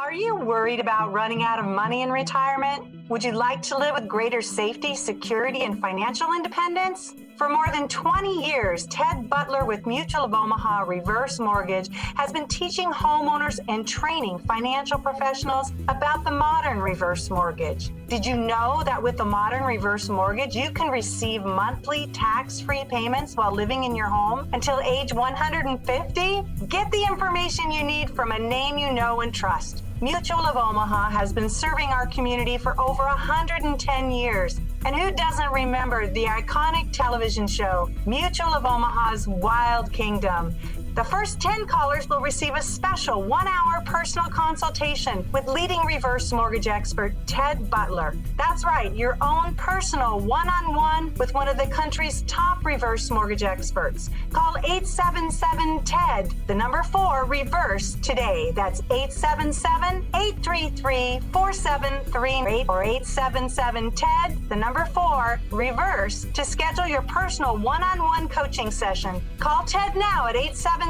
Are you worried about running out of money in retirement? Would you like to live with greater safety, security, and financial independence? For more than 20 years, Ted Butler with Mutual of Omaha Reverse Mortgage has been teaching homeowners and training financial professionals about the modern reverse mortgage. Did you know that with the modern reverse mortgage, you can receive monthly tax-free payments while living in your home until age 150? Get the information you need from a name you know and trust. Mutual of Omaha has been serving our community for over 110 years. And who doesn't remember the iconic television show, Mutual of Omaha's Wild Kingdom? The first 10 callers will receive a special 1-hour personal consultation with leading reverse mortgage expert Ted Butler. That's right, your own personal one-on-one with one of the country's top reverse mortgage experts. Call 877-TED, the number 4, reverse today. That's 877-833-4738 or 877-TED, the number 4, reverse to schedule your personal one-on-one coaching session. Call Ted now at 877-TED,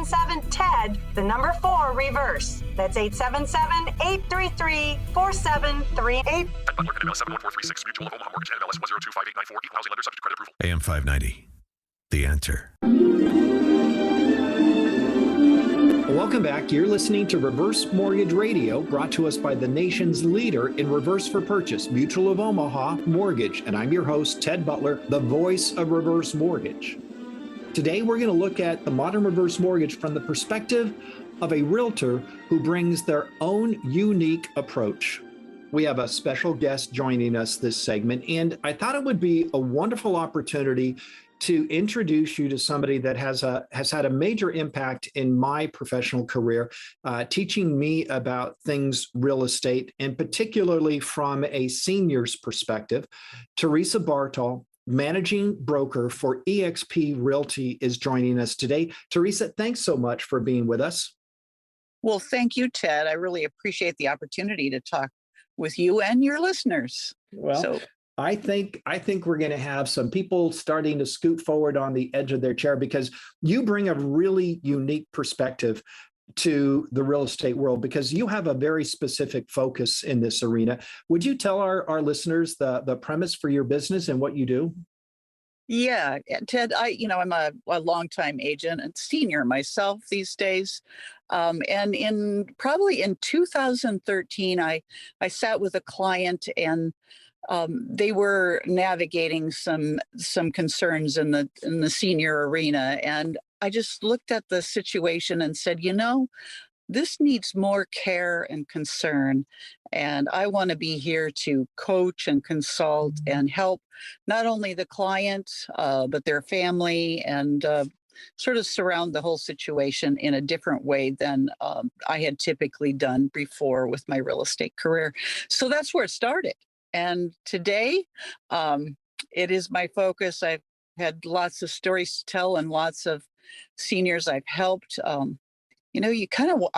the number 4, reverse. That's 877-833-4738. Butler, NMLS 71436, Mutual of Omaha Mortgage, NMLS 1025894, equal housing lender, subject to credit approval. AM 590, The Answer. Welcome back. You're listening to Reverse Mortgage Radio, brought to us by the nation's leader in reverse for purchase, Mutual of Omaha Mortgage. And I'm your host, Ted Butler, the voice of reverse mortgage. Today, we're going to look at the modern reverse mortgage from the perspective of a realtor who brings their own unique approach. We have a special guest joining us this segment, and I thought it would be a wonderful opportunity to introduce you to somebody that has had a major impact in my professional career, teaching me about things real estate, and particularly from a senior's perspective. Teresa Barthol, managing broker for eXp Realty, is joining us today. Teresa, thanks so much for being with us. Well, thank you, Ted. I really appreciate the opportunity to talk with you and your listeners. Well, I think we're going to have some people starting to scoot forward on the edge of their chair because you bring a really unique perspective to the real estate world because you have a very specific focus in this arena. Would you tell our listeners the premise for your business and what you do? Yeah, Ted, I'm a longtime agent and senior myself these days. And in 2013, I sat with a client and they were navigating some concerns in the senior arena. And I just looked at the situation and said, this needs more care and concern. And I want to be here to coach and consult and help not only the client, but their family and sort of surround the whole situation in a different way than I had typically done before with my real estate career. So that's where it started. And today, it is my focus. I've had lots of stories to tell and lots of seniors I've helped. I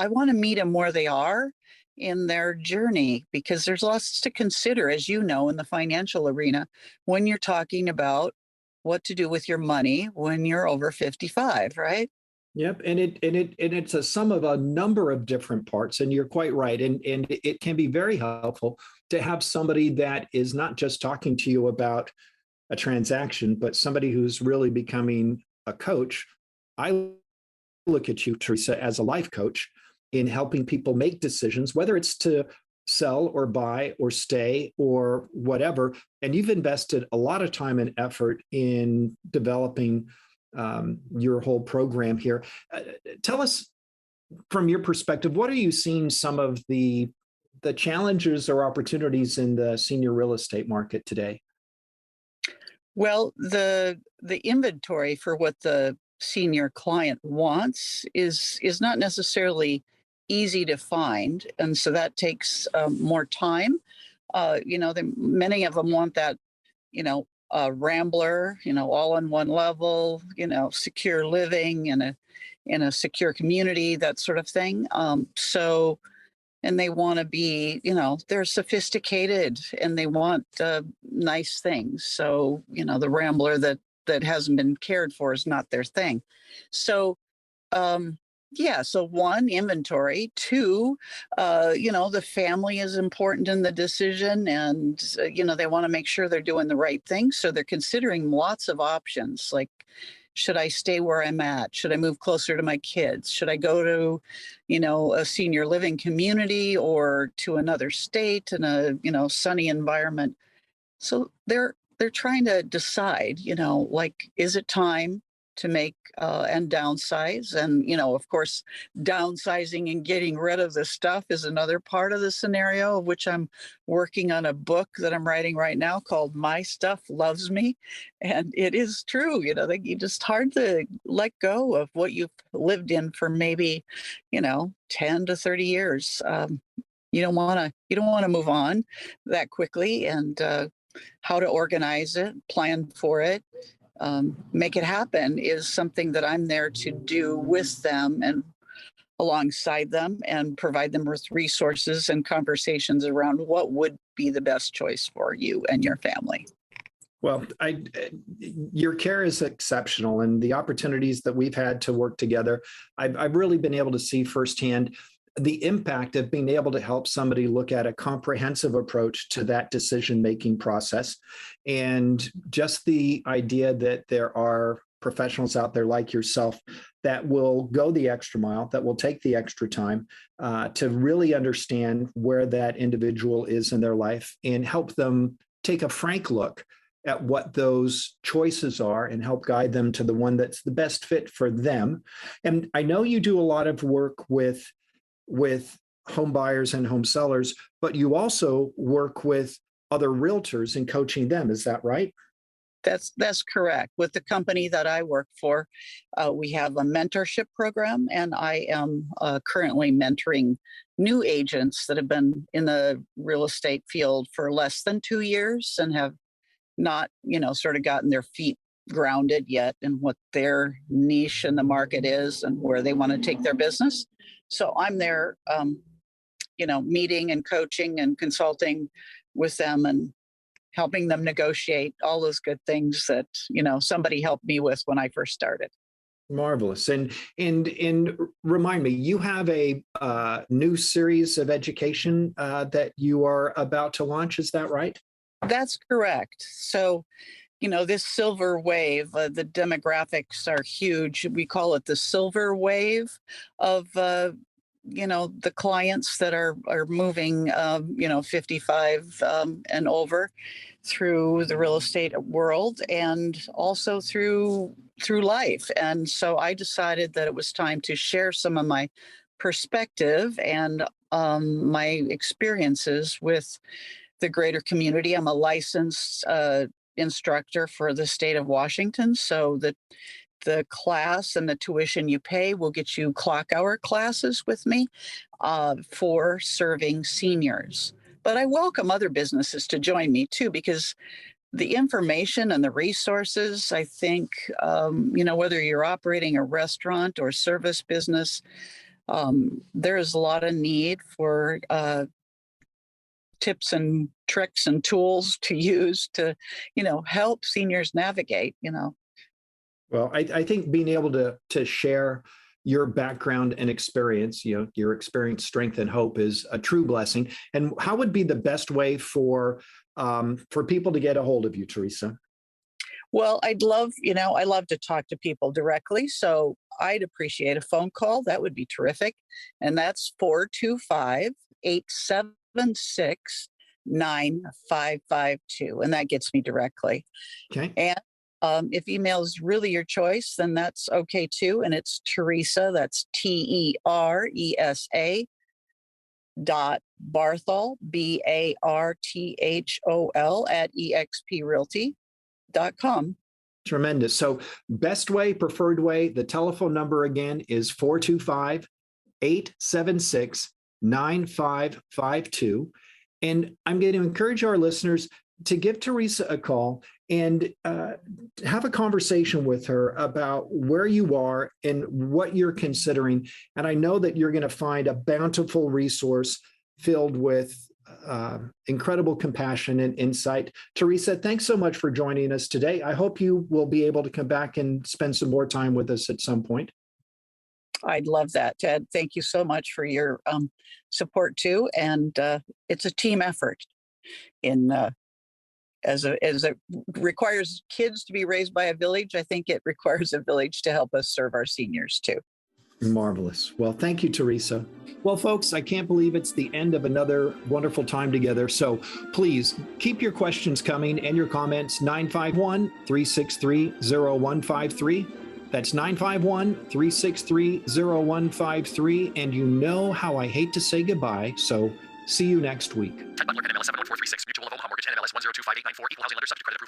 want to meet them where they are in their journey because there's lots to consider, as you know, in the financial arena when you're talking about what to do with your money when you're over 55, right? Yep, and it's a sum of a number of different parts, and you're quite right. And it can be very helpful to have somebody that is not just talking to you about a transaction, but somebody who's really becoming a coach. I look at you, Teresa, as a life coach in helping people make decisions, whether it's to sell or buy or stay or whatever. And you've invested a lot of time and effort in developing your whole program here. Tell us from your perspective, what are you seeing some of the challenges or opportunities in the senior real estate market today? Well, the inventory for what the senior client wants is not necessarily easy to find. And so that takes more time. Many of them want that, Rambler, all on one level, secure living in a secure community, that sort of thing. And they want to be, they're sophisticated and they want nice things. So, the Rambler that hasn't been cared for is not their thing. So Yeah. So one, inventory. Two, the family is important in the decision, and they want to make sure they're doing the right thing. So they're considering lots of options, like, should I stay where I'm at? Should I move closer to my kids? Should I go to, a senior living community or to another state in a, sunny environment? So they're trying to decide, like, is it time to make and downsize? And, of course, downsizing and getting rid of the stuff is another part of the scenario, of which I'm working on a book that I'm writing right now called My Stuff Loves Me. And it is true, that you just hard to let go of what you've lived in for maybe, 10 to 30 years. You don't want to move on that quickly, and how to organize it, plan for it, make it happen is something that I'm there to do with them and alongside them, and provide them with resources and conversations around what would be the best choice for you and your family. Well, your care is exceptional, and the opportunities that we've had to work together, I've really been able to see firsthand the impact of being able to help somebody look at a comprehensive approach to that decision-making process. And just the idea that there are professionals out there like yourself that will go the extra mile, that will take the extra time to really understand where that individual is in their life and help them take a frank look at what those choices are and help guide them to the one that's the best fit for them. And I know you do a lot of work with home buyers and home sellers, but you also work with other realtors and coaching them. Is that right? That's correct. With the company that I work for, we have a mentorship program, and I am currently mentoring new agents that have been in the real estate field for less than 2 years and have not, sort of gotten their feet grounded yet in what their niche in the market is and where they want to take their business. So I'm there, meeting and coaching and consulting with them and helping them negotiate all those good things that, somebody helped me with when I first started. Marvelous. And remind me, you have a new series of education that you are about to launch. Is that right? That's correct. So, this silver wave, the demographics are huge. We call it the silver wave of, the clients that are moving, 55 and over through the real estate world and also through life. And so I decided that it was time to share some of my perspective and my experiences with the greater community. I'm a licensed instructor for the state of Washington, so that the class and the tuition you pay will get you clock hour classes with me for serving seniors. But I welcome other businesses to join me too, because the information and the resources, I think, whether you're operating a restaurant or service business, there is a lot of need for tips and tricks and tools to use to, help seniors navigate, Well, I think being able to share your background and experience, your experience, strength, and hope is a true blessing. And how would be the best way for people to get a hold of you, Teresa? Well, I love to talk to people directly. So I'd appreciate a phone call. That would be terrific. And that's 425-876-9552. And that gets me directly. Okay. And if email is really your choice, then that's okay too. And it's Teresa, that's TERESA .Barthol, BARTHOL @exprealty.com. Tremendous. So best way, preferred way, the telephone number again is 425-876-9552. And I'm going to encourage our listeners to give Teresa a call and have a conversation with her about where you are and what you're considering. And I know that you're going to find a bountiful resource filled with incredible compassion and insight. Teresa, thanks so much for joining us today. I hope you will be able to come back and spend some more time with us at some point. I'd love that, Ted. Thank you so much for your support too. And it's a team effort. As it requires kids to be raised by a village, I think it requires a village to help us serve our seniors too. Marvelous. Well, thank you, Teresa. Well, folks, I can't believe it's the end of another wonderful time together. So please keep your questions coming and your comments. 951-363-0153. That's 951-363-0153. And you know how I hate to say goodbye. So see you next week. Ted Butlger, NMLS 704336, Mutual of Omaha Mortgage, NMLS 1025894, Equal Housing Lender, subject to credit approval.